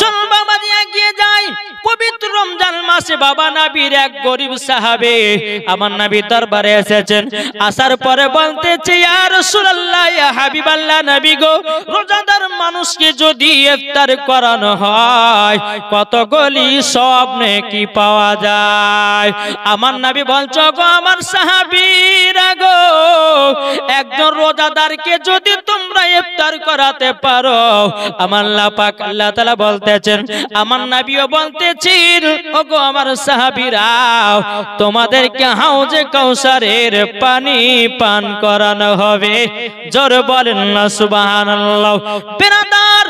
চল বাবা এগিয়ে যাই। পবিত্র রমজান মাসে বাবা নবীর এক গরিব সাহাবী আমার নবীর দরবারে এসেছেন। আসার পরে বলতেছে, ইয়া রাসূলুল্লাহ, ইয়া হাবিবাল্লাহ, নবী গো, রোজাদার মানুষকে যদি ইফতার করানো হয় কতগুলি সওয়াব নেকি পাওয়া যায়? আমার নবী বলছো গো আমার সাহাবীরা গো, একজন রোজাদারকে যদি তোমরা ইফতার করাতে পারো, আমার আল্লাহ পাক আল্লাহ তাআলা বলতেছেন, আমার নবীও বলতেছেন, ওগো আমার সাহাবীরা, তোমাদেরকে হাউজে কাউসারের পানি পান করানো হবে। জোরে বলেন না সুবহানাল্লাহ। বিরাদার,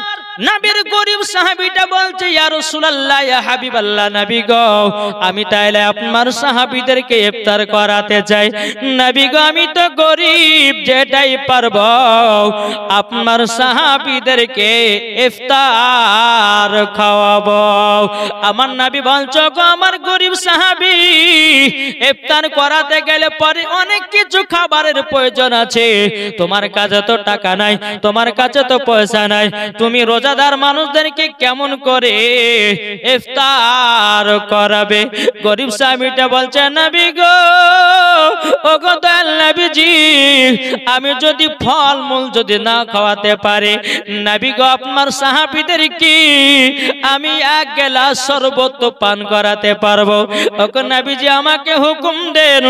নবীর গরিব সাহাবীটা বলছে, ইয়া রাসূলুল্লাহ, ইয়া হাবিবাল্লাহ, নবী গো, আমি তাইলে আপনার সাহাবীদেরকে ইফতার করাতে চাই। নবী গো, আমি তো গরিব, যেটাই পারবো আপনার সাহাবীদেরকে ইফতার খাওয়াবো। আমার নবী বলছো গো আমার গরিব সাহাবী, ইফতার করাতে গেলে পরে অনেক কিছু খাবারের প্রয়োজন আছে। তোমার কাছে তো টাকা নাই, তোমার কাছে তো পয়সা নাই, তুমি রোজাদার মানুষদেরকে কেমন করে ইফতার করাবে? গরিব সাহাবীটা বলছে, নবী গো, ওগো দয়াল নবীজি, আমি যদি ফলমূল যদি না খাওয়াতে পারি, নবী গো, আপনার সাহাবীদেরকে আমি এক গ্লাস শরবত পান করাতে পারবো। ওগো নবীজি, আমাকে হুকুম দেন,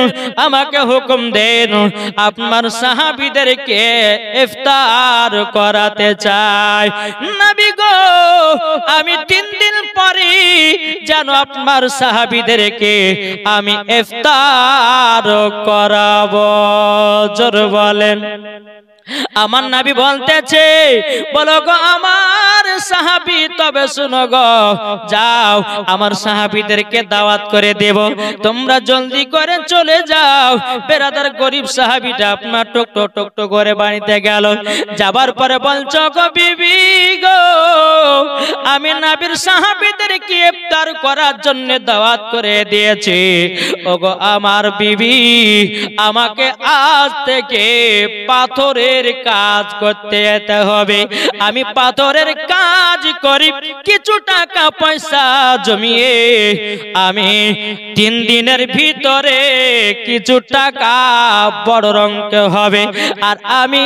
আমাকে হুকুম দেন, আপনার সাহাবীদেরকে ইফতার করাতে চাই। নবী গো, আমি 3 দিন পরে যেন আপনার সাহাবীদেরকে আমি ইফতার করাবো। জোরে বলেন। আমার নবী বলতেছে, বলো গো আমার সাহাবী, তবে শুনো গো, যাও আমার সাহাবীদেরকে দাওয়াত করে দেব, তোমরা জলদি করে চলে যাও। বেরাদার গরিব সাহাবীটা আপনার টক টক টক টক করে বাড়িতে গেল। যাবার পরে বলছো গো বিবি গো, আমি নবীর সাহাবীদেরকে ইফতার করার জন্য দাওয়াত করে দিয়েছি। ওগো আমার বিবি, আমাকে আজ থেকে পাথরের কাজ করতে যেতে হবে। আমি পাথরের কাজ করি, কিছু টাকা পয়সা জমিয়ে আমি 3 দিনের ভিতরে কিছু টাকা বড় রঙকে হবে, আর আমি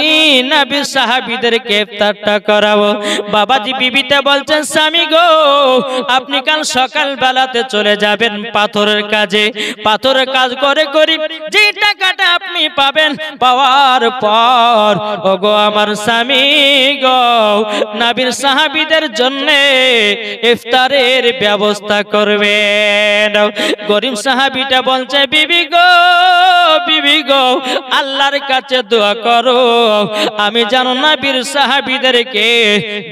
নবী সাহাবীদেরকে ইফতারটা করাবো। বাবাজি বিবিতে বলছেন, স্বামী গো, আপনি কাল সকাল বেলাতে চলে যাবেন পাথরের কাজে। পাথরের কাজ করে করি যে টাকাটা আপনি পাবেন, পাওয়ার পর ওগো আমার স্বামী গো, নবীর সাহাবীদের জন্য ইফতারের ব্যবস্থা করবেন। গরিব সাহাবীটা বলছে, বিবি গো, বিবি গো, আল্লাহর কাছে দোয়া করো, আমি যেন নবীর সাহাবীদেরকে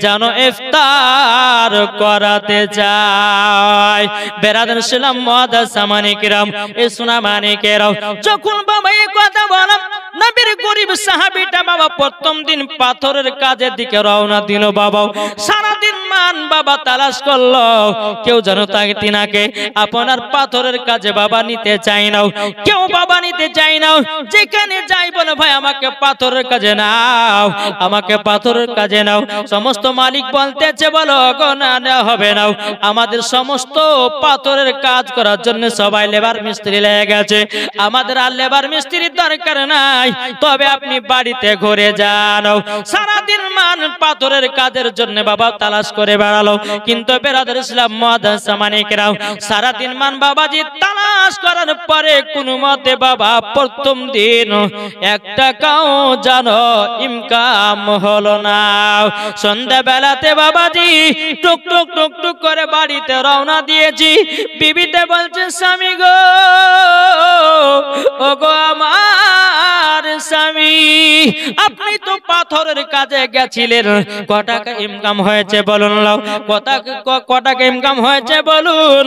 যেন ইফতার করাতে চাই। বেরাদার ইসলাম মুআদ্দাস সামানি কিরাম, এ সোনা মানিকেরাও, যখন বাবা এই কথা বললাম, নবীর গরিব সাহাবীটা বাবা প্রথম দিন পাথরের কাজের দিকে রওনা দিল। বাবা সারা দিন মান বাবা তালাশ করলো, কেউ যেন তাকে তিনাকে আপনার পাথরের কাজে বাবা নিতে চাই না, কেউ বাবা নিতে চাই না। যেখানে যাই বলে, ভাই আমাকে পাথরের কাজে নাও, আমাকে পাথরের কাজে নাও। সমস্ত মালিক বলতেছে, বলো গো না, নেওয়া হবে না, আমাদের সমস্ত পাথরের কাজ করার জন্য সবাই লেবার মিস্ত্রি লেগে গেছে, আমাদের আর লেবার মিস্ত্রির দরকার নাই, তবে আপনি বাড়িতে ঘুরে যান। সারাদিন মান পাথরের কাজের জন্য বাবা তালাশ করে বেড়ালো, কিন্তু বেরাদার ইসলাম মুআদ্দাস সামানিকেরাও, সারাদিন মান বাবাজি তালাশ করার পরে কোনো মতে বাবা প্রথম দিন 1 টাকাও জানো ইনকাম হলো না। সন্ধ্যা বেলাতে বাবাজি টুক টুক টুক টুক করে বাড়িতে রওনা দিয়েছি। বিবিতে বলছে, স্বামী গো, ওগো আমার স্বামী, আপনি তো পাথরের কাজে গেছিলেন, ক টাকা ইনকাম হয়েছে বলুন, ক টাকা ইনকাম হয়েছে বলুন।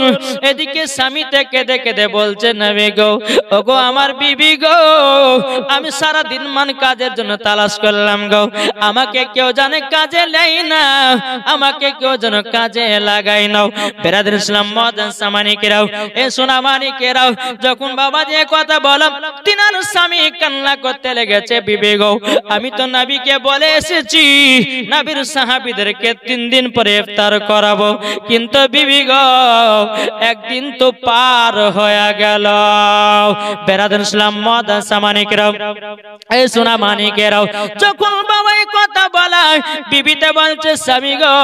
এদিকে স্বামীতে কেঁদে কেঁদে বলছে, নবী গো, ওগো আমার বিবি গো, আমি সারা দিন মান কাজের জন্য তালাশ করলাম গো, আমাকে কেউ জানে কাজে নেই না, আমাকে কেউ যেন কাজে লাগাই নাও। বেরাদার ইসলাম মুআদ্দাস সামানিকেরাও, এ সোনা মানিকেরাও, যখন বাবা যে কথা বললাম, তিনার স্বামী কান্না করতে লেগেছে, বিবি গো আমি তো নবীকে বলে এসেছি নবীর সাহাবীদেরকে 3 দিন পরে ইফতার করাবো, কিন্তু বিবি গো একদিন তো পার হয়ে গেল। বেরাদার ইসলাম মাদান সামানিকরাও, এই সোনা মানিকেরাও, যখন বাবা এই কথা বলা বিবিতে বলছে স্বামী গো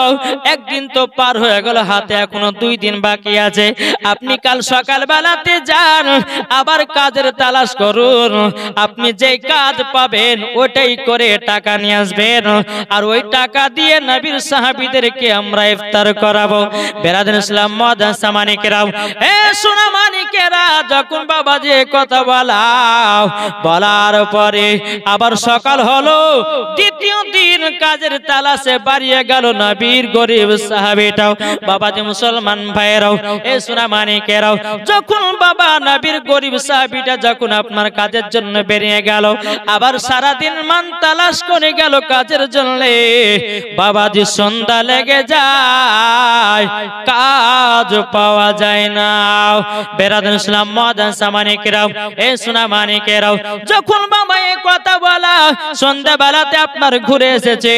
একদিন তো পার হয়ে গেল, হাতে এখনো 2 দিন বাকি আছে, আপনি কাল সকাল বেলাতে যান আবার কাজের তালাশ করুন, আপনি যেই কাজ পাবেন ওটাই করে টাকা নিয়ে আসবেন, আর ওই টাকা দিয়ে নবীর সাহাবীদেরকে আমরা ইফতার করাবো। বেরাদার ইসলাম মাদান সামানিকেরাও, এ সোনা মানিকেরা, যখন বাবা যে কথা বলার পরে আবার সকাল হলো, দ্বিতীয় দিন কাজের তালাশে বাড়িয়ে গেল নবীর গরিব সাহাবীটাও। বাবা যে মুসলমান ভাইয়েরাও, এ সোনা মানিকেরাও, যখন বাবা নবীর গরিব সাহাবীটা যখন আপনার কাজের জন্য বেরিয়ে গেল, আবার সারা দিন মান তালাশ করে গেল কাজের জন্য, বাবাজি সন্ধ্যা লেগে যায় কাজ পাওয়া যায় না। বেরাদার ইসলাম মাদান সামানিকেরাও, এ সোনা মানিকেরাও, যখন বাবা এই কথা বলা সন্ধ্যা বেলাতে আপনার ঘুরে এসেছে,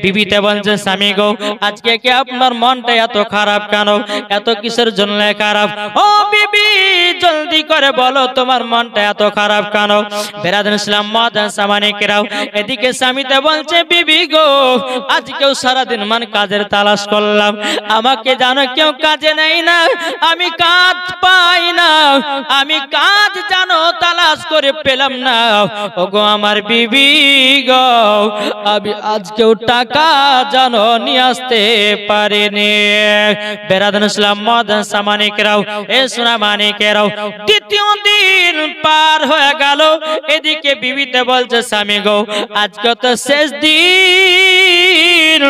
বিবিতে বলছে স্বামী গো আজকে কি আপনার মনটা এত খারাপ কেন, এত কিসের জন্য খারাপ, ও বিবি জলদি করে বলো তোমার মনটা এত খারাপ কেন। বেরাদার ইসলাম মাদান সামানিকেরাও, এদিকে স্বামীতে বলছে বিবি গো আজকেও সারাদিন মান কাজের তালাশ করলাম, আমাকে জানো কেউ কাজে নেই না, আমি কাজ পাই না, আমি কাজ জানো তালাশ করে পেলাম না, ওগো আমার বিবি গো আমি আজকেও টাকা জানো নিয়ে আসতে পারিনি। বেরাদার ইসলাম মাদান সামানিকেরাও, এ সোনা মানিকেরাও, দ্বিতীয় দিন পার হয়ে গেল, এদিকে বিবিতে বলছে স্বামী গো আজকে তো শেষ দিন,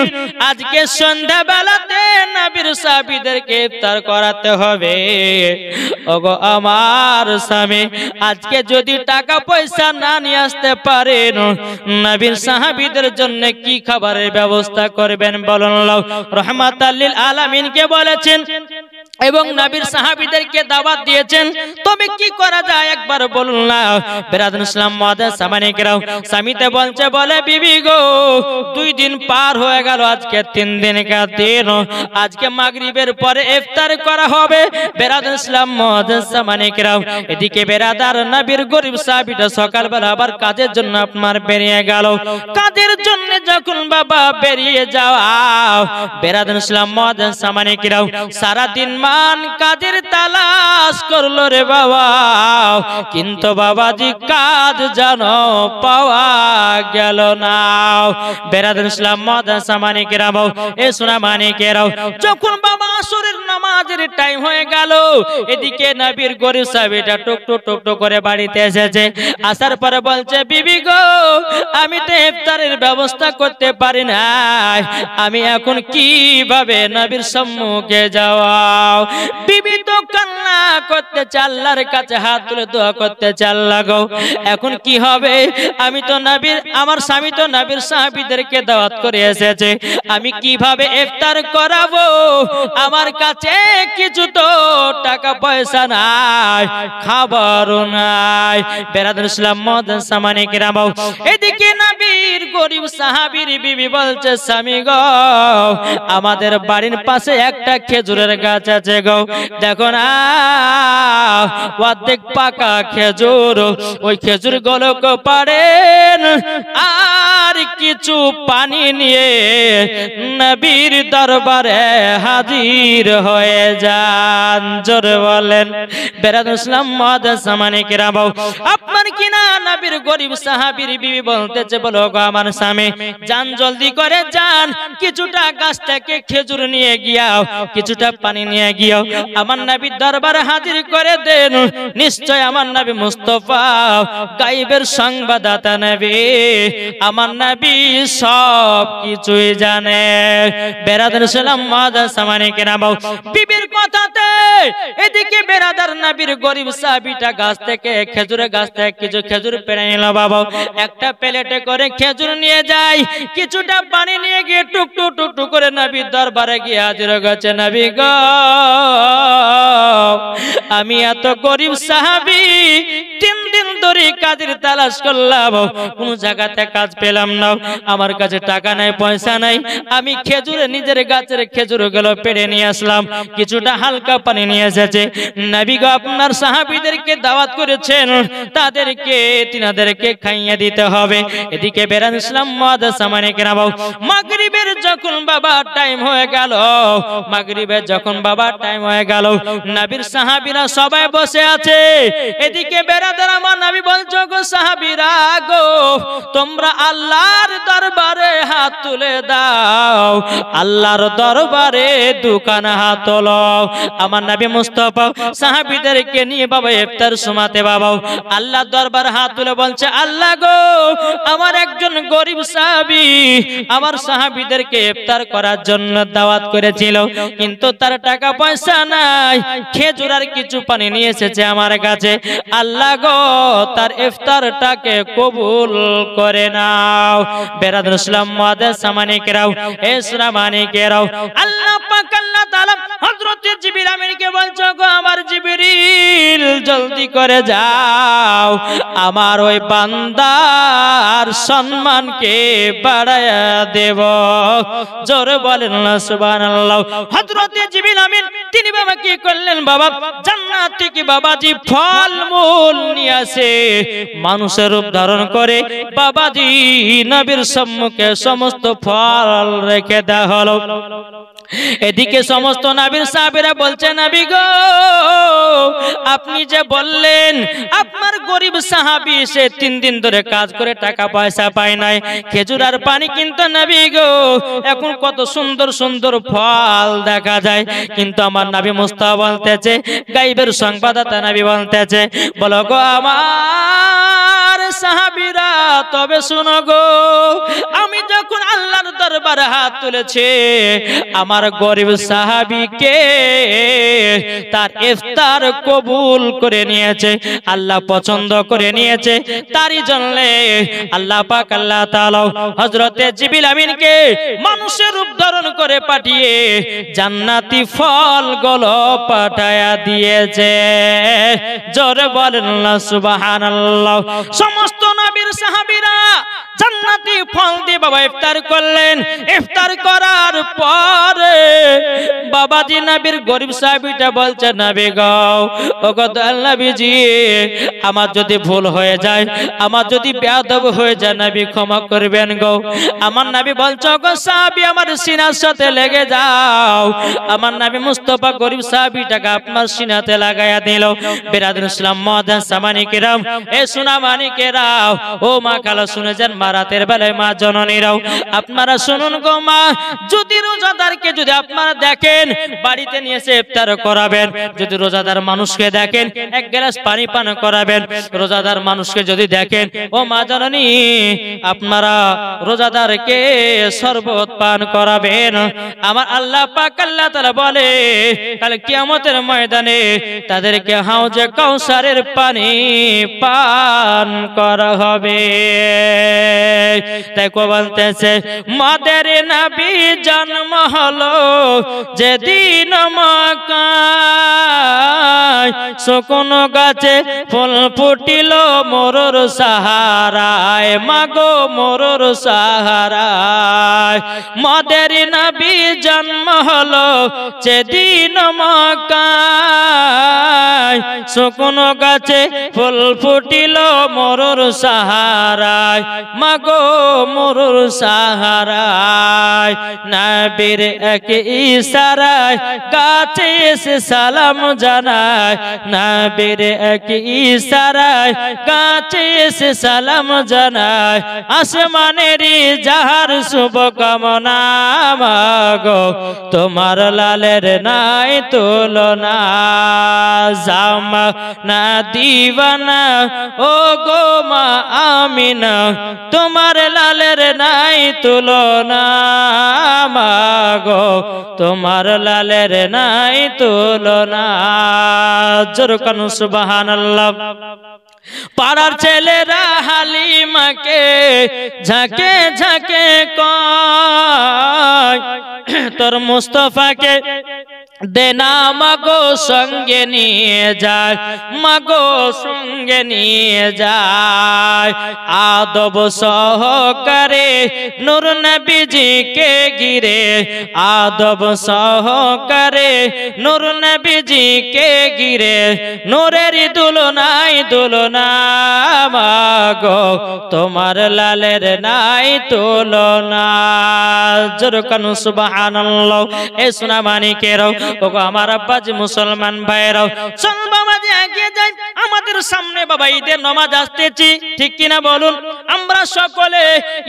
আজকে সন্ধ্যা বেলাতে নবীর সাহাবীদেরকে ইফতার করাতে হবে, ওগো আমার স্বামী আজকে যদি টাকা পয়সা না নিয়ে আসতে পারেন নবীর সাহাবীদের জন্য কি খাবারের ব্যবস্থা করবেন বলুন। রহমাতাল লিল আলামিনকে বলেছেন এবং নবীর সাহাবীদেরকে দাওয়াত দিয়েছেন, তবে কি করা যায় একবার বলুন না। বেরাদার ইসলাম মাদান সামানিকেরাও, স্বামীতে বলছে বলে বিবি গো 2 দিন পার হয়ে গেল, আজকে 3 দিন কা দিন, আজকে মাগরিবের পরে ইফতার করা হবে। বেরাদার ইসলাম মাদান সামানিকেরাও, এদিকে বেরাদার নবীর গরিব সাহাবীটা সকালবেলা আবার কাজের জন্য আপনার বেরিয়ে গেল, কাজের জন্য যখন বাবা বেরিয়ে যাওয়া বেরাদার ইসলাম মাদান সামানিকেরাও সারা দিন মান কাজের তালাশ করলো রে বাবা, কিন্তু বাবাজি কাজ জানো পাওয়া গেল না। বেরাদার ইসলাম মাদান সামানিকেরাও, এ সোনা মানিকেরাও, যখন বাবা আসরের নামাজের টাইম হয়ে গেল, এদিকে নবীর গরিব সাহাবীটা টুক টুক টুক টুক করে বাড়িতে এসেছে, আসার পরে বলছে বিবি গো আমি তো ইফতারের ব্যবস্থা করতে পারি না, আমি এখন কিভাবে নবীর সম্মুখে যাওয়া। বিবি তো কান্না করতে আল্লাহর কাছে হাত তুলে দোয়া করতে আল্লাহ গো এখন কি হবে, আমি তো নবীর, আমার স্বামী তো নবীর সাহাবীদেরকে দাওয়াত করে এসেছে, আমি কিভাবে ইফতার করাবো, আমার কাছে কিছু তো টাকা পয়সা নাই, খাবারও নাই। বেরাদার ইসলাম মাদান সামানিকেরাও, এদিকে নবীর গরিব সাহাবীর বিবি বলছে স্বামী গো আমাদের বাড়ির পাশে একটা খেজুরের গাছ আছে গো, দেখো না অর্ধেক পাকা খেজুর, ওই খেজুর গুলোকে পারেন আর কিছু পানি নিয়ে নবীর দরবারে হাজির হয়ে যান। জোরে বলেন। বেরাদার ইসলাম মাদান সামানিকেরাও, আপনার কিনা নবীর গরিব সাহাবীর বিবি বলতেছে বলো গো আমার স্বামী যান জলদি করে যান, কিছুটা গাছ থেকে খেজুর নিয়ে গিয়াও, কিছুটা পানি নিয়ে গিয়াও আমার নবীর দরবারে হাজির করে দেন, নিশ্চয় আমার নবী মুস্তাফা গায়েবের সংবাদদাতা নবী, আমার নবী সব কিছুই জানে। বেরাদার ইসলাম মাদান সামানিকেরাও, বিবির কথাতে এদিকে বেরাদার নবীর গরিব সাহাবীটা গাছ থেকে খেজুরের গাছ থেকে কিছু খেজুর পেড়ে নিল বাবা, একটা প্লেটে করে খেজুর নিয়ে যায়, কিছুটা পানি নিয়ে গিয়ে টুক টুক টুক টুক করে নবীর দরবারে গিয়ে হাজির হয়েছে। নবী গো আমি এত গরিব সাহাবী 3 দিন ধরে কাজের তালাশ করলাম, কোন জায়গাতে কাজ পেলাম না। আমার কাছে টাকা নাই, পয়সা নাই। আমি খেজুরে নিজের গাছের খেজুর গুলো পেড়ে নিয়ে আসলাম, কিছুটা হালকা পানি নিয়ে এসেছে। নবী গো আপনার সাহাবীদেরকে দাওয়াত করেছেন, তাদেরকে তিনাদেরকে খাইয়ে দিতে হবে। এদিকে বেরান ইসলাম মুআদ্দাস সামানে কেরাম, মাগরিবের যখন বাবা টাইম হয়ে গেল, মাগরিবের যখন বাবা টাইম হয়ে গেল, নবীর সাহাবীরা সবাই বসে আছে। এদিকে বেরাদার আমার নবী বলছো গো সাহাবীরা গো, তোমরা আল্লাহর দরবারে হাত তুলে দাও, আল্লাহর দরবারে দুখান হাত তোলো। আমার নবী মুস্তাফা সাহাবীদেরকে নিয়ে বাবা ইফতার সুমাতে বাবা আল্লাহর দরবারে হাত তুলে বলছে, আল্লাহ গো আমার একজন গরিব সাহাবী আমার সাহাবীদেরকে ইফতার করার জন্য দাওয়াত করেছিল, কিন্তু তার টাকা পয়সা নাই, খেজুর আর কিছু পানি নিয়ে এসেছে আমার কাছে। আল্লাহ গো তার ইফতারটাকে কবুল করে নাও। বেরাদুল ইসলাম মুআদ্দাস সামানে কেরাও, এ সুরামানে কেরাও, আল্লাহ পাক আল্লাহ তাআলা হযরত জিবরিল আমিনকে বলছো গো আমার জিবরিল জলদি করে যাও, আমার ওই বান্দার সম্মানকে বাড়ায়া দেব। জোরে বলেন না সুবহানাল্লাহ। হযরত জিবরিল আমিন তিনি বাবা কি করলেন, বাবা জান্নাত থেকে বাবাজি ফলমূল নিয়ে আসে, মানুষের রূপ ধারণ করে বাবাজি নবীর সম্মুখে সমস্ত ফল রেখে দেওয়া হলো। এদিকে সমস্ত নবীর সাহাবীরা বলছে, নবী গো আপনি যে বললেন আপনার গরিব সাহাবী সে 3 দিন ধরে কাজ করে টাকা পয়সা পায় নাই, খেজুর আর পানি, কিন্তু নবী গো এখন কত সুন্দর সুন্দর ফল দেখা যায়। কিন্তু আমার নবী মুস্তাফা বলতেছে, গায়বের সংবাদদাতা নবী বলতেছে, বলো গো আমার সাহাবীরা তবে শুনো গো, আমি যখন আল্লাহর দরবারে হাত তুলেছি, আমার গরিব সাহাবীকে তার ইফতার কবুল করে নিয়েছে, আল্লাহ পছন্দ করে নিয়েছে। তারই জন্য আল্লাহ পাক আল্লাহ তাআলা হযরতে জিবরিল আমিনকে মানুষের রূপ ধারণ করে পাঠিয়ে জান্নাতি ফলগুলো পাঠায়া দিয়েছে। জোরে বলেন না সুবহানাল্লাহ। সমস্ত নবীর সাহাবীরা জান্নাতি ফল দিয়ে বাবা ইফতার করলেন। ইফতার করার পরে বাবাজি নবীর গরিব সাহাবীটা বলছে, নবী গো ওগো দয়াল নবীজি আমার যদি ভুল হয়ে যায়, আমার যদি বেয়াদব হয়ে যায়, নবী ক্ষমা করবেন গো। আমার নবী বলছে, গো সাহাবী আমার সিনার সাথে লেগে যাও। আমার নবী মুস্তাফা গরিব সাহাবীটাকে আপনার সিনাতে লাগায়া দিল। বেরাদুল ইসলাম মুআদ্দাস সামানে কেরাম, এ সোনা মানিকেরাও, ও মা খালা শুনে যান, মা রাতের বেলায় মা জননীরাও আপনারা শুনুন গো মা, যদি রোজাদারকে যদি আপনারা দেখেন বাড়িতে নিয়ে এসে ইফতার করাবেন, যদি রোজাদার মানুষকে দেখেন এক গ্লাস পানি পান করাবেন, রোজাদার মানুষকে যদি দেখেন ও মা জননী আপনারা রোজাদারকে শরবত পান করাবেন। আমার আল্লাহ পাক আল্লাহ তাআলা বলে কাল কিয়ামতের ময়দানে তাদেরকে হাউজে কাউসারের পানি পান করা হবে। তাই কো বলতেছে, মাদের নবী জন্ম হলো যেদিন মক্কায়, শুকন গাছে ফুল ফুটিল মোরর সাহারায়, মাগো মোরর সাহারায়। মাদের নবী জন্ম হলো যেদিন মক্কায়, শুকন গাছে ফুল ফুটিল মোরর সাহারায়, মাগো মোরর সাহারায়। নবীর এক ইশারায় গাছে এসে সালাম জানায়, নবীর এক ইশারায় গাছে এসে সালাম জানায়। আসমানেরই যাহার শুভ কামনা, মাগো তোমার লালের নাই তুলনা। জামা না দিওয়ানা ও গো মা আমিনা, তোমার লালের নাই তুলনা, মাগো তোমার লালের নাই তুলনা। জোরে কানু সুবহানাল্লাহ। পাড়ার ছেলেরা হালিমাকে ঝাঁকে ঝাঁকে কয়, তোর মুস্তাফাকে দেনা মাগো সঙ্গে নিয়ে যায়, মাগো সঙ্গে নিয়ে যায়। আদব সহকারে নূর নবীজিকে ঘিরে, আদব সহকারে নূর নবীজিকে ঘিরে, নূরের দুলনাই দুলনা মাগো তোমার লালের নাই তুলনা। জোরকান সুবহানাল্লাহ। এ সোনা মানিকেরাও, ওগো আমার আব্বাজি মুসলমান ভাইরাও, চল বাবা যে এগিয়ে যাই। আমাদের সামনে বাবা ঈদের নামাজ আসতেছি, ঠিক কিনা বলুন? আমরা সকলে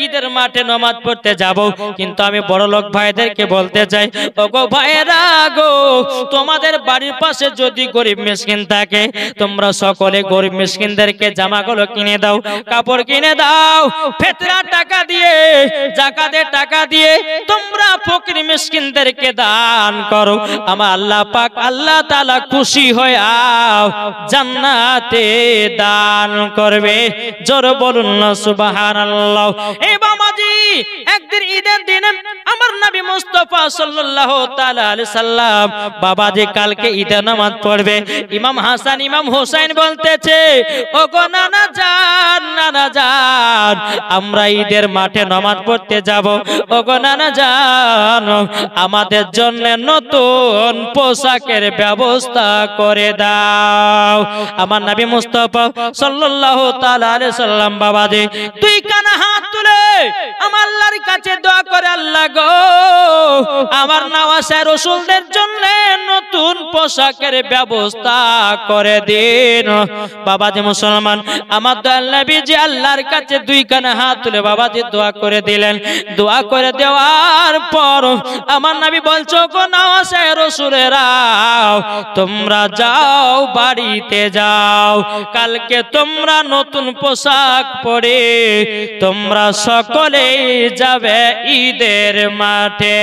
ঈদের মাঠে নামাজ পড়তে যাব, কিন্তু আমি বড় লোক ভাইদেরকে বলতে চাই, ওগো ভাইরা গো, তোমাদের বাড়ির পাশে যদি গরিব মিসকিন থাকে, তোমরা সকলে গরিব মিসকিনদেরকে জামাগুলো কিনে দাও, কাপড় কিনে দাও। ফিতরা টাকা দিয়ে, যাকাতের টাকা দিয়ে তোমরা ফকির মিসকিনদেরকে দান করো। আমার আল্লাহ পাক আল্লাহ তাআলা খুশি হয়ে জান্নাতে দান করবে। জোরে বলুন না সুবহানাল্লাহ। এই বাবাজি, একদিন ঈদের দিনে আমার নবী মুস্তাফা সাল্লাল্লাহু তাআলা আলাইহি সাল্লাম বাবাজি কালকে ঈদের নামাজ পড়বে। ইমাম হাসান ইমাম হোসেন বলতেছে, ওগো নানা জান, নানা জান, আমরা ঈদের মাঠে নামাজ পড়তে যাব। ওগো নানা জান, আমাদের জন্য নতুন পোশাকের ব্যবস্থা করে দাও। আমার নবী মুস্তাফা সাল্লাল্লাহু তাআলা আলাইহি সাল্লাম বাবাজি দুই কানা হাত তুলে আমার আল্লাহর কাছে দোয়া করে, আল্লাহ গো, আমার নওয়াসা রাসূলদের জন্য নতুন পোশাকের ব্যবস্থা করে দিন। বাবাজি মুসলমান, আমার দয়াল নবীজি আল্লাহর কাছে দুই কানা হাত তুলে বাবাজি দোয়া করে দিলেন। দোয়া করে দেওয়ার পর আমার নবী বলছো, গো নওয়াসা রাসূলেরা, তোমরা যাও, বাড়িতে যাও, কালকে তোমরা নতুন পোশাক পরে তোমরা সকলে যাবে ঈদের মাঠে।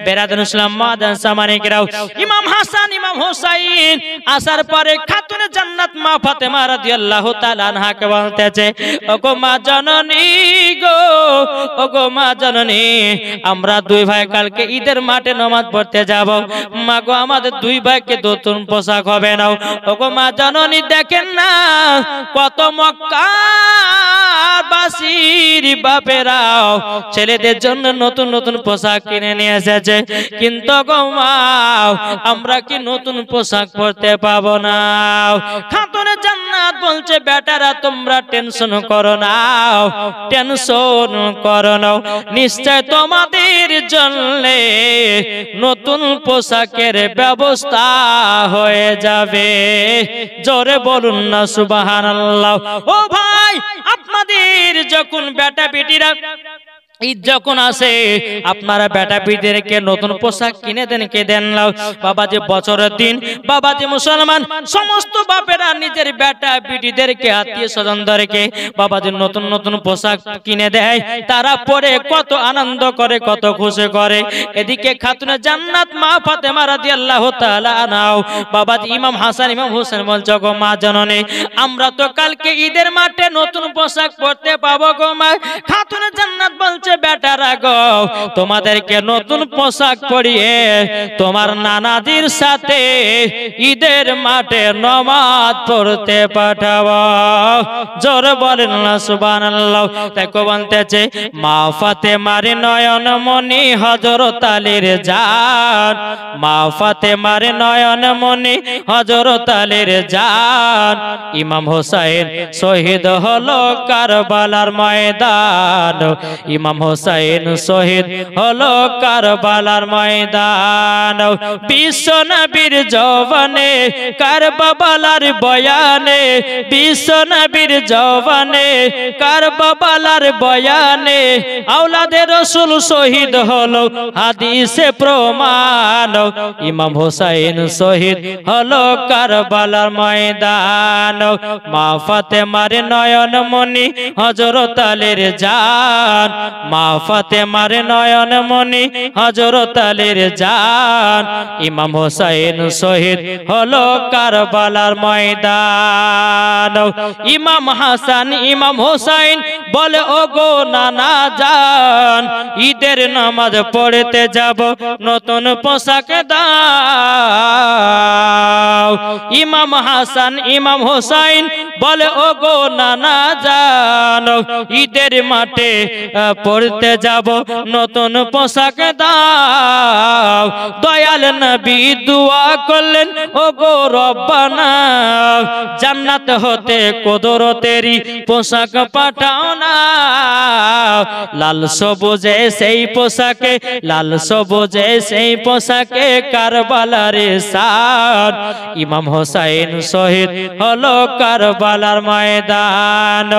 বেরাদুল ইসলাম মাদান সামানিকরাও, ইমাম হাসান ইমাম হোসেন আসার পরে খাতুনে জান্নাত মা ফাতেমা রাদিয়াল্লাহু তাআলা আনহাকে বলতেছে, ওগো মা জননী গো, ওগো মা জননী, আমরা দুই ভাই কালকে ঈদের মাঠে নামাজ পড়তে যাব। মা গো, আমাদের দুই ভাইকে নতুন পোশাক হবে না। ওগো মা জননী, দেখেন না কত মক্কা বাসীর বাপেরাও ছেলেদের জন্য নতুন নতুন পোশাক কিনে নিয়ে এসেছে, কিন্তু গো মা, আমরা কি নতুন পোশাক পরতে পাবো না? খাতুনে জান্নাত বলছে, বেটারা তোমরা টেনশন করো না, টেনশন করো না, নিশ্চয় তোমাদের জন্য নতুন পোশাকের ব্যবস্থা হয়ে যাবে। জোরে বলুন না সুবহানাল্লাহ। ও ভাই, আপনাদের যখন বেটা বেটিরা ঈদ যখন আসে, আপনারা বেটা বেটিদেরকে নতুন পোশাক কিনে দেন, কে দেন না? বাবাজি বছরের দিন বাবাজি মুসলমান সমস্ত বাপেরা নিজের বেটা বেটিদেরকে, আত্মীয় স্বজনদেরকে বাবাজি নতুন নতুন পোশাক কিনে দেয়। তারা পরে কত আনন্দ করে, কত খুশি করে। এদিকে খাতুনে জান্নাত মা ফাতেমা রাদিয়াল্লাহু তাআলা আনহা বাবাজি ইমাম হাসান ইমাম হোসেন বলছে, গো মা জননী, আমরা তো কালকে ঈদের মাঠে নতুন পোশাক পরতে পাবো গো মা। খাতুনে জান্নাত বলছে, বেটারা গো, তোমাদেরকে নতুন পোশাক পরিয়ে তোমার নানাজির সাথে ঈদের মাঠে নামাজ পড়তে পাঠাবো। জোরে বলেন না সুবহানাল্লাহ। দেখো বলতেছে, মা ফাতেমার নয়ন মনি হযরত আলীর জান, মা ফাতেমার নয়ন মনি হযরত আলীর জান, ইমাম হোসেন শহীদ হলো কারবালার ময়দান, ইমাম হোসেন শহীদ হলো কারবালার ময়দান। বিশ্ব নবীর জওয়ানে কারবালার বয়ানে, বিশ্ব নবীর জওয়ানে কারবালার বয়ানে, আওলাদে রাসূল শহীদ হলো হাদিসে প্রমাণ, ইমাম হোসেন শহীদ হলো কারবালার ময়দান। মা ফাতেমার নয়ন মনি হযরত আলীর জান, মা ফাতেমার নয়ন মনি হযরত আলীর জান, ইমাম হোসেন শহীদ হলো কারবালার ময়দান। ইমাম হাসান ইমাম হোসেন বলে ও গো নানা জান ঈদের নামাজ পড়তে যাব নতুন পোশাক দাও ইমাম হাসান ইমাম হোসাইন বলে ও গো নানা জান ঈদের মাঠে পড়তে যাব নতুন পোশাক দাও দয়াল নবী দোয়া করলেন ও গো রব্বানা জান্নাত হতে কুদরতেরই পোশাক পাঠাও না লাল সবুজে সেই পোশাকে লাল সবুজে সেই পোশাকে কারবালার শান ইমাম হোসেন শহীদ হলো কারবালার ময়দান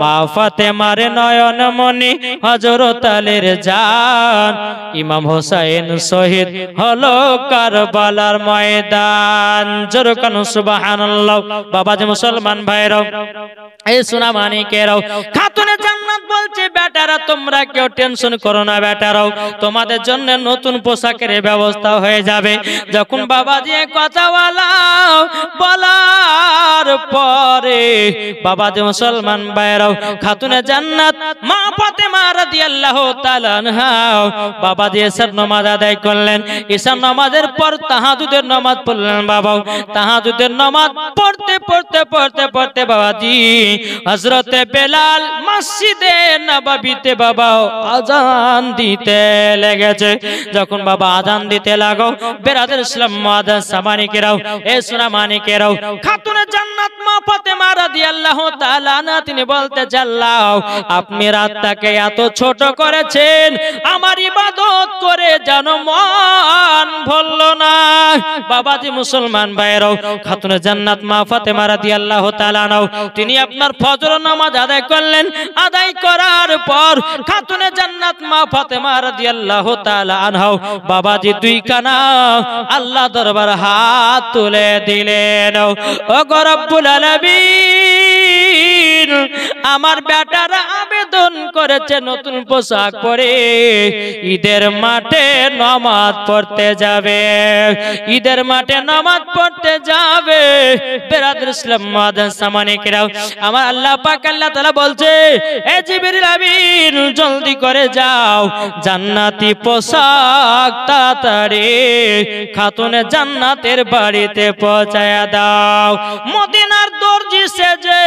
মা ফাতেমার নয়ন মনি হযরত আলীর জান ইমাম হোসেন শহীদ হলো কারবালার ময়দান জোরে কান সুবহানাল্লাহ বাবাজি মুসলমান ভাইরাও এই সোনা মানিকেরাও খাতুনে জান্নাত বলছে বেটারা তোমরা কেউ টেনশন করো না বেটারাও তোমাদের জন্য নতুন পোশাকের ব্যবস্থা হয়ে যাবে যখন বাবাজি কথা বলার পরে বাবাজি মুসলমান ভাইরাও খাতুনে জান্নাত মা ফাতেমা রাদিয়াল্লাহু তাআলা আনহা বাবাজি এশার নামাজ আদায় করলেন এশার নামাজের পর তাহাজ্জুদের নামাজ পড়লেন বাবা তাহাজ্জুদের নামাজ পড়তে পড়তে পড়তে পড়তে বাবাজি হযরতে বেলাল মসজিদে নববীতে বাবা আযান দিতে লেগেছে যখন বাবা আযান দিতে লাগো বেরাদার ইসলাম মুআদ্দান সামানিকেরাও এ সোনা মানিকেরাও খাতুনে জান্নাত মা ফাতেমা রাদিয়াল্লাহু তাআলা আনহা তিনি বলতে আল্লাহ আপনি রাতটাকে এত ছোট করেছেন আমার ইবাদত করে যেন মন ভরল না বাবাজি মুসলমান ভাইরাও খাতুনে জান্নাত মা ফাতেমা রাদিয়াল্লাহু তাআলা আনহা তিনি আপনার ফজর নামাজ আদায় করলেন আদায় করার পর খাতুনে জান্নাত মা ফাতেমা রাদিয়াল্লাহু তাআলা আনহা বাবাজি দুই কানা আল্লাহ দরবার হাত তুলে দিলেন ও গো রব্বুল আলামিন আমার বেটারা আবেদন করেছে নতুন পোশাক পরে ঈদের মাঠে নামাজ পড়তে যাবে ঈদের মাঠে নামাজ পড়তে যাবে বেরাদার ইসলাম মুআদ্দান সামানিকেরাও আমার আল্লাহ পাক আল্লাহ তাআলা বলছে এ জিবরিল আমিন জলদি করে যাও জান্নাতি পোশাক তাড়াতাড়ি খাতুনে জান্নাতের বাড়িতে পৌঁছায়া দাও মদিনার দর্জি সেজে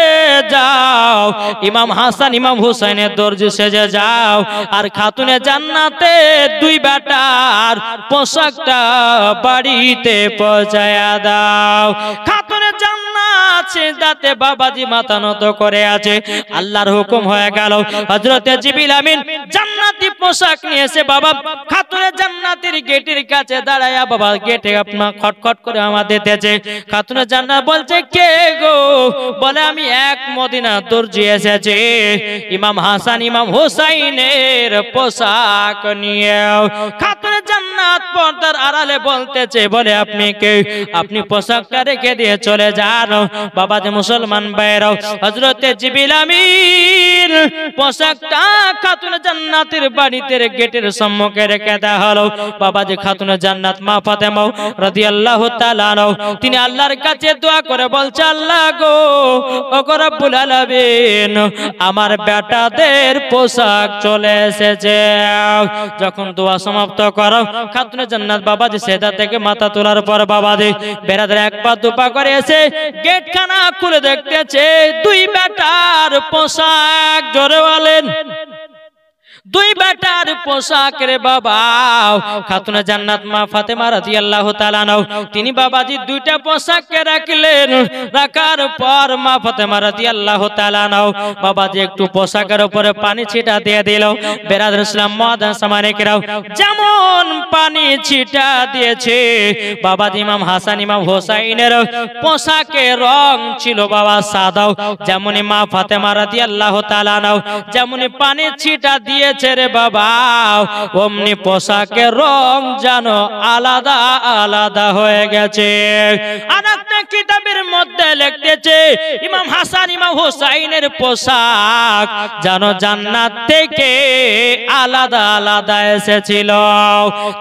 যাও ইমাম হাসান ইমাম হুসাইনের দর্জি সেজে যাও আর খাতুনে জান্নাতে দুই বেটার পোশাকটা বাড়িতে পৌঁছায়া দাও খাতুনে জান্নাত সিজদাতে বাবাজি মাথা নত করে আছে আল্লাহর হুকুম হয়ে গেল হযরতে জিবরিল আমিন জান্নাতি পোশাক নিয়ে এসে বাবা খাতুনে জান্নাতের গেটের কাছে দাঁড়ায়া বাবা গেটে আপনা খটখট করে আমাদের দিতেছে খাতুনে জান্নাত বলছে কে গো বলে আমি এক মদিনা দর্জি এসেছি ইমাম হাসান ইমাম হুসাইনের পোশাক নিয়ে খাতুনে জান্নাত পর্দার আড়ালে বলতেছে বলে আপনি কে আপনি পোশাকটা রেখে দিয়ে চলে যান বাবাজি মুসলমান ভাইরাও হযরতে জিবরিল আমিন পোশাকটা খাতুনে জান্নাতের বাড়িতে গেটের সম্মুখে রেখে দেওয়া হলো বাবাজি খাতুনে জান্নাত মা ফাতেমা রাদিয়াল্লাহু তাআলা আনহা তিনি আল্লাহর কাছে দোয়া করে বলছে আল্লাহ গো ও গো রব্বুল আলামিন আমার বেটাদের পোশাক চলে এসেছে যখন দোয়া সমাপ্ত করো খাতুনে জান্নাত বাবাজি সেজদা থেকে মাথা তোলার পর বাবাজি বেরাদার এক পা দুপা করে এসে গেটখানা খুলে দেখতেছে দুই বেটার পোশাক জোরে বলেন দুই বেটার পোশাক রে বাবা খাতুনে জান্নাত মা ফাতেমা রাদিয়াল্লাহু তাআলা আনহা তিনি বাবাজি দুইটা পোশাককে রাখলেন রাখার পর মা ফাতেমা রাদিয়াল্লাহু তাআলা আনহা বাবাজি একটু পোশাকের উপরে পানি ছিটা দিয়ে দিল বেরাদার ইসলাম মুআদ্দান সামানিকেরাও যেমন পানি ছিটা দিয়েছে বাবাজি ইমাম হাসান ইমাম হোসাইনের পোশাকের রং ছিল বাবা সাদা যেমন মা ফাতেমা রাদিয়াল্লাহু তাআলা আনহা যেমন পানি ছিটা দিয়ে দিয়েছে রে বাবা, অমনি পোশাকের রং যেন আলাদা আলাদা হয়ে গেছে। আর একটা কিতাবের মধ্যে লিখতেছে ইমাম হাসান ইমাম হুসাইনের পোশাক যেন জান্নাত থেকে আলাদা আলাদা এসেছিল।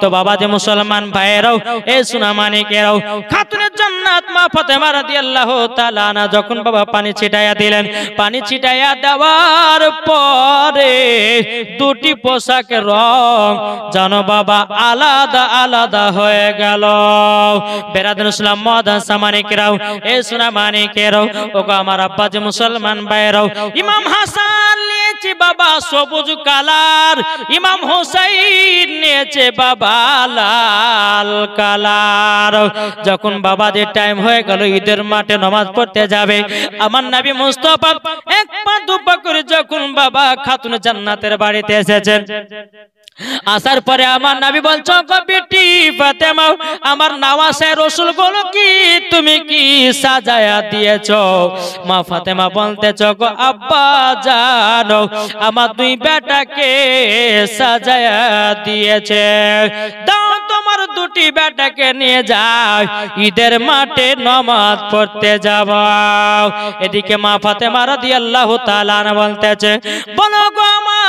তো বাবা যে মুসলমান ভাইয়েরাও, এই সোনামানিকেরাও, খাতুনে জান্নাত মা ফাতেমা রাদিয়াল্লাহু তাআলা আনহা যখন বাবা পানি ছিটাইয়া দিলেন, পানি ছিটাইয়া দেওয়ার পরে দুটি পোশাকের রং যেন বাবা আলাদা আলাদা হয়ে গেল। বেরাদুল ইসলাম মাদান সামানিকেরাও, এই সোনামানিকেরাও, ওগো আমার আব্বা যে মুসলমান ভাইয়েরাও, ইমাম হাসান নিয়েছে বাবা সবুজ কালার, ইমাম হুসাইন নিয়েছে বাবা লাল কালার। যখন বাবা যে টাইম হয়ে গেল ঈদের মাঠে নামাজ পড়তে যাবে, আমার নবী মুস্তাফা এক পা দুপা করে যখন বাবা খাতুনে জান্নাতের বাড়িতে এসেছেন, আসার পরে আমার নবী বলছো গো বেটি ফাতেমা, আমার নওয়াসে রাসূল গুলো কি তুমি কি সাজায়া দিয়েছো? মা ফাতেমা বলতেছো গো আব্বা জানো, আমার দুই বেটাকে সাজায়া দিয়েছে, দাও তোমার দুটি বেটাকে নিয়ে যাও, ঈদের মাঠে নামাজ পড়তে যাব। এদিকে মা ফাতেমা রাদিয়াল্লাহু তাআলা আনহা বলতেছে, বলো গো আমার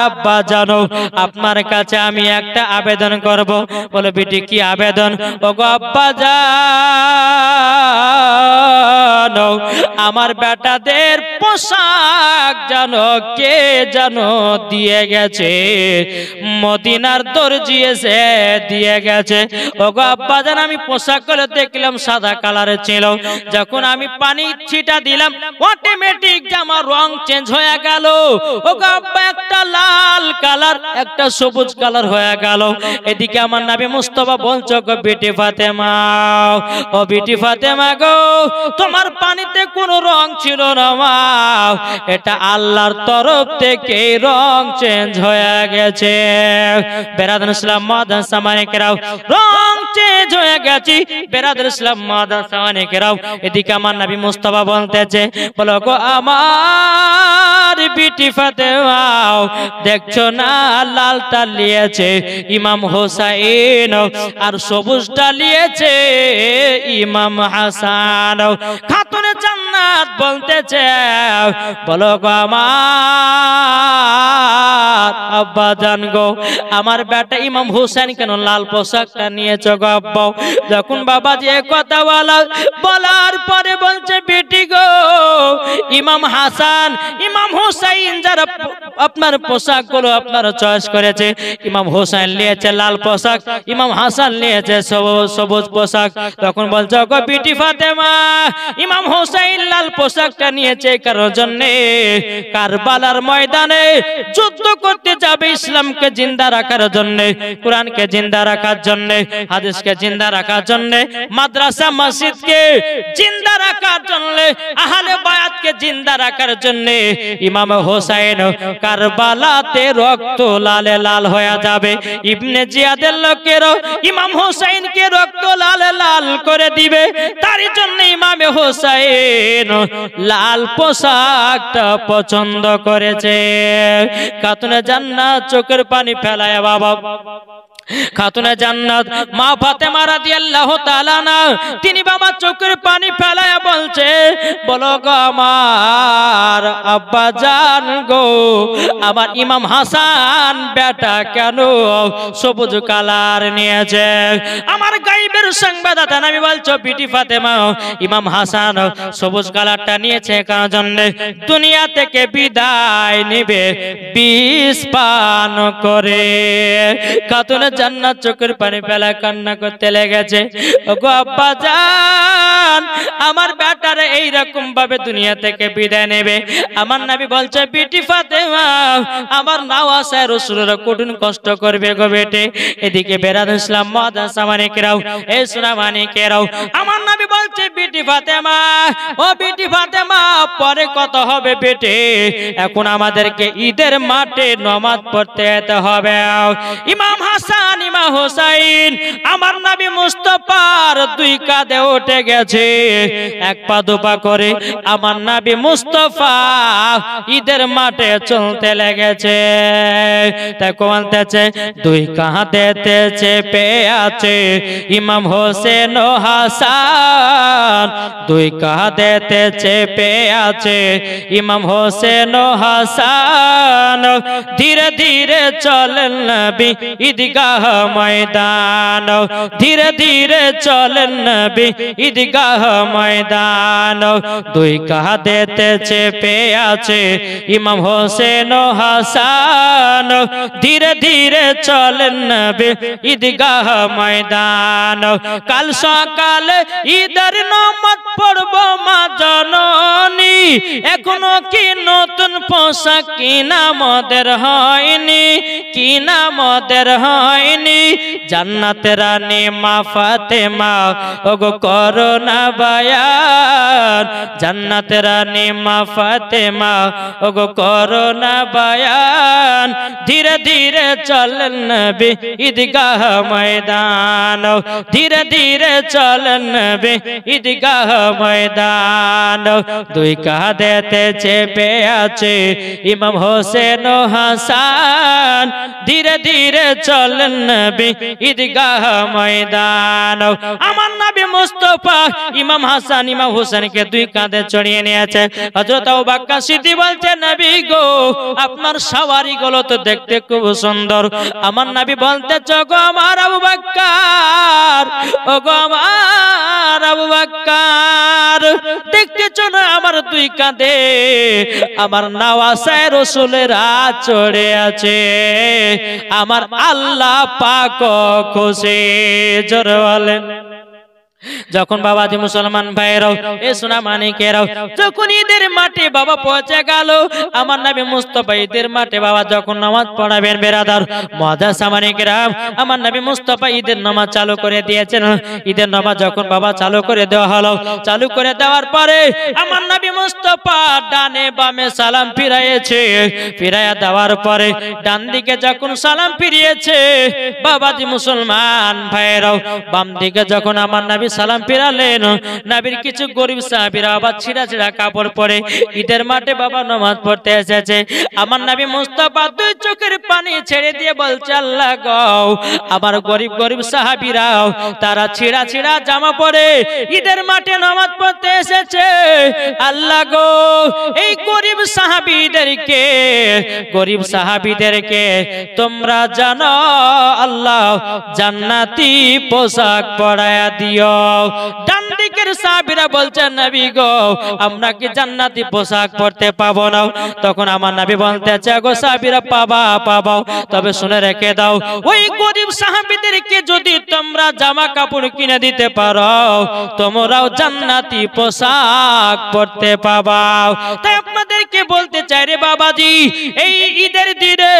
আব্বা জানো, আপনার কাছে আমি একটা আবেদন করব। বলে বেটি কি আবেদন? ওগো আব্বা জানো, আমার বেটাদের পোশাক জানো কে জানো দিয়ে গেছে, মদিনার দর্জি এসে দিয়ে গেছে। ওগো আব্বা জান, আমি পোশাক গুলো দেখলাম সাদা কালারের ছিল, যখন আমি পানি ছিটা দিলাম অটোমেটিক জামার রং চেঞ্জ হয়ে গেল। ওগো আব্বা একটা লাল কালার একটা সবুজ কালার হয়ে গেল। এদিকে আমার নবী মুস্তাফা বলছো গো বেটি ফাতেমা, ও বেটি ফাতেমা গো, তোমার পানিতে কোনো রং ছিল না মা, এটা আল্লাহর তরফ থেকে রং চেঞ্জ হয়ে গেছে। বেরাদুল ইসলাম মাদান সামানিকেরাও, রং চেঞ্জ হয়ে গেছে বেরাদুল ইসলাম মাদান সামানিকেরাও। এদিকে আমার নবী মুস্তাফা বলতেছে, বলো গো আমার বেটি ফাতেমা, দেখছো না লালটা নিয়েছে ইমাম হুসাইন আর সবুজটা নিয়েছে ইমাম হাসান। খাতুনে জান্নাত বলতেছে, বলো গো আমার আব্বা জান গো, আমার বেটা ইমাম হুসাইন কেন লাল পোশাকটা নিয়েছো গো আব্বা? যখন বাবা যে কথা বলার পরে বলছে, বেটি গো, ইমাম হাসান ইমাম হুসাইন যারা আপনার পোশাক গুলো আপনার চয়েস করেছে, ইমাম হুসাইন নিয়েছে লাল পোশাক, ইমাম হাসান নিয়েছে সবুজ পোশাক। তখন বলছো গো বেটি ফাতেমা, ইমাম হুসাইন লাল পোশাকটা নিয়েছে কারোর জন্য কারবালার ময়দানে যুদ্ধ করতে যাবে, ইসলামকে জিন্দা রাখার জন্য, কোরআনকে জিন্দা রাখার জন্য, হাদিসকে জিন্দা রাখার জন্য, মাদ্রাসা মসজিদকে জিন্দা রাখার জন্য, আহলে বায়াতকে জিন্দা রাখার জন্য ইমাম হুসাইন কারবালাতে রক্ত লালে লাল হয়ে যাবে। ইবনে জিয়াদের লোকেরও ইমাম হুসাইনকে রক্ত লালে লাল করে দিবে, তার জন্য ইমাম হুসাইন লাল পোশাকটা পছন্দ করেছে। খাতুনে জান্নাত চোখের পানি ফেলায় বাবা, খাতুনে জান্নাত মা ফাতেমা রাদিয়াল্লাহু তাআলা আনহা, তিনি বাবা চোখের পানি ফেলায়া বলছে, বলো গো আমার আব্বা জান গো, আমার ইমাম হাসান বেটা কেন সবুজ কালার নিয়েছে? আমার গায়বের সংবাদদাতা আমি বলছো বিটি ফাতেমা, ইমাম হাসান সবুজ কালারটা নিয়েছে কার জন্য? দুনিয়া থেকে বিদায় নেবে বিষ পান করে। খাতুনে জান্নাত চোখের পানি ফেলা কান্না করতে লেগেছে, ওগো আব্বা জান, আমার বেটারে এইরকম ভাবে দুনিয়া থেকে বিদায় নেবে। আমার নবী বলছে, বিটি ফাতেমা, আমার নওয়াসে রাসূলের কঠিন কষ্ট করবে গো বেটে। এদিকে বেরাদুল ইসলাম মাদান সামানিকেরাও, এই সোনামানিকেরাও, আমার নবী বলছে, বিটি ফাতেমা, ও বিটি ফাতেমা, পরে কত হবে বেটে, এখন আমাদেরকে ঈদের মাঠে নামাজ পড়তে যেতে হবে। ইমাম হাসান হাসান ইমাম হুসাইন আমার নবী মুস্তাফার দুই কাঁধে উঠে গেছে, এক পা দুপা করে আমার নবী মুস্তাফা ঈদের মাঠে চলতে লেগেছে। তাই বলতেছে দুই কাঁধেতে চেপে আছে ইমাম হোসেন ও হাসান, দুই কাঁধেতে চেপে আছে ইমাম হোসেন ও হাসান, ধীরে ধীরে চলেন নবী ঈদগাহ ময়দান, ধীরে ধীরে চলেন নবী ঈদগাহ ময়দান, দুই কাঁধেতে চেপে আছে ইমাম হোসেন ও হাসান, ধীরে ধীরে চলেন নবী ঈদগাহ ময়দান। কাল সকালে ঈদের নামাজ পড়ব মা জননী, এখনো কি নতুন পোশাক কিনা মদের হয়নি, কিনা মদের হয়নি, জান্নাতের রানী মা ফাতেমা ওগো করোনা বায়ান, জান্নাতের রানী মা ফাতেমা ওগো করোনা বায়ান, ধীরে ধীরে চলেন নবী ঈদগাহ ময়দান, ধীরে ধীরে চলেন নবী ঈদগাহ ময়দান, দুই কাঁধেতে চেপে আছে ইমাম হোসেন ও হাসান, ধীরে ধীরে চলেন নবী ঈদগাহ ময়দান। আমার নবী মুস্তাফা ইমাম হাসান ইমাম হোসেনকে দুই কাঁধে চড়িয়ে নিয়েছে। হযরত আবু বকর সিদ্দিক বলছে নবী গো আপনার সওয়ারি গুলো তো দেখতে খুব সুন্দর। আমার নবী বলতেছে গো আমার আবু বকর, ও গো আমার আবু বকর, দেখতেছো না আমার দুই কাঁধে আমার নওয়াসায়ে রাসূলের হাত চড়ে আছে, আমার আল্লাহ পাক খুশি। জোরে বলেন। যখন বাবাজি মুসলমান ভাইরাও এ সোনা মানিকেরাও যখন ঈদের মাঠে বাবা পৌঁছে গেল, আমার নবী মুস্তাফা ঈদের মাঠে বাবা যখন নামাজ পড়াবেন বেরাদার মুআজ্জাজ সামানিকেরাম, আমার নবী মুস্তাফা ঈদের নামাজ চালু করে দিয়েছেন। ঈদের নামাজ যখন বাবা চালু করে দেওয়া হলো, চালু করে দেওয়ার পরে আমার নবী মুস্তাফা ডানে বামে সালাম ফিরাইয়েছে, ফিরাইয়া দেওয়ার পরে ডান দিকে যখন সালাম ফিরিয়েছে বাবাজি মুসলমান ভাইরাও, বাম দিকে যখন আমার নবী সালাম ফিরালেন, নবীর কিছু গরিব সাহাবীরা আবার ছিঁড়া ছিঁড়া কাপড় পরে ঈদের মাঠে বাবা নামাজ পড়তে এসেছে। আমার নবী মুস্তাফা দুই চোখের পানি ছেড়ে দিয়ে বলছে আল্লাহ গো আমার গরিব গরিব সাহাবীরাও তারা ছিঁড়া ছিঁড়া জামা পরে ঈদের মাঠে নামাজ পড়তে এসেছে, আল্লাহ গো এই গরিব সাহাবীদেরকে তোমরা জানো আল্লাহ জান্নাতি পোশাক পরায়া দিও। ডান দিকের সাহাবীরা বলছেন নবী গো আমরা কি জান্নাতি পোশাক পরতে পাবো না? তখন আমার নবী বলতেছে গো সাহাবীরা পাবা, তবে শুনে রেখে দাও ওই গরিব সাহাবীদেরকে যদি তোমরা জামা কাপড় কিনে দিতে পারো তোমরাও জান্নাতি পোশাক পরতে পাবা। তাই আপনাদেরকে বলতে চাই রে বাবাজি, এই ঈদের দিনে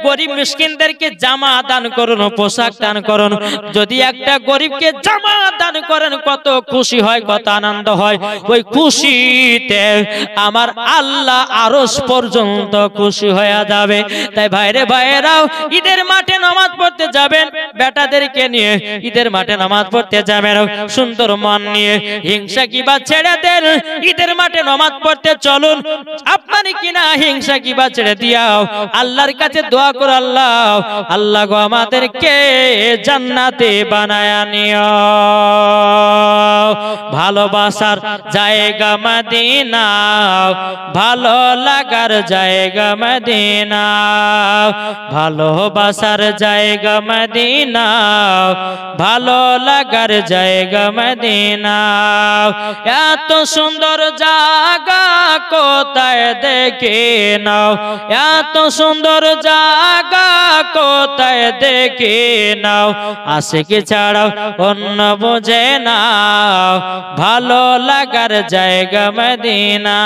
গরিব মিসকিনদেরকে জামা দান করুন, পোশাক দান করুন। যদি একটা গরিবকে জামা দান করেন কত খুশি হয়, কত আনন্দ হয়, ওই খুশিতে আমার আল্লাহ আরশ পর্যন্ত খুশি হয়ে যাবে। তাই ভাইরাও ঈদের মাঠে নামাজ পড়তে যাবেন, বেটাদেরকে নিয়ে ঈদের মাঠে নামাজ পড়তে যাবেন সুন্দর মন নিয়ে, হিংসা কিবা ছেড়ে দেন, ঈদের মাঠে নামাজ পড়তে চলুন। আপনার কিনা হিংসা কিবা ছেড়ে দিয়াও আল্লাহর কাছে দোয়া করো, আল্লাহ গো আমাদেরকে জান্নাতে বানায়া নিও। ভালোবাসার জায়গা মদিনা, ভালো লাগার জায়গা মদিনা, ভালোবাসার জায়গা মদিনা, ভালো লাগার জায়গা মদিনা। এত সুন্দর জায়গা কোথায় দেখে নাও, এত সুন্দর জায়গা কোথায় দেখে নাও, আশিকি ছাড়াও অন্য বুঝে না, ভালো লাগার জায়গা মদিনা।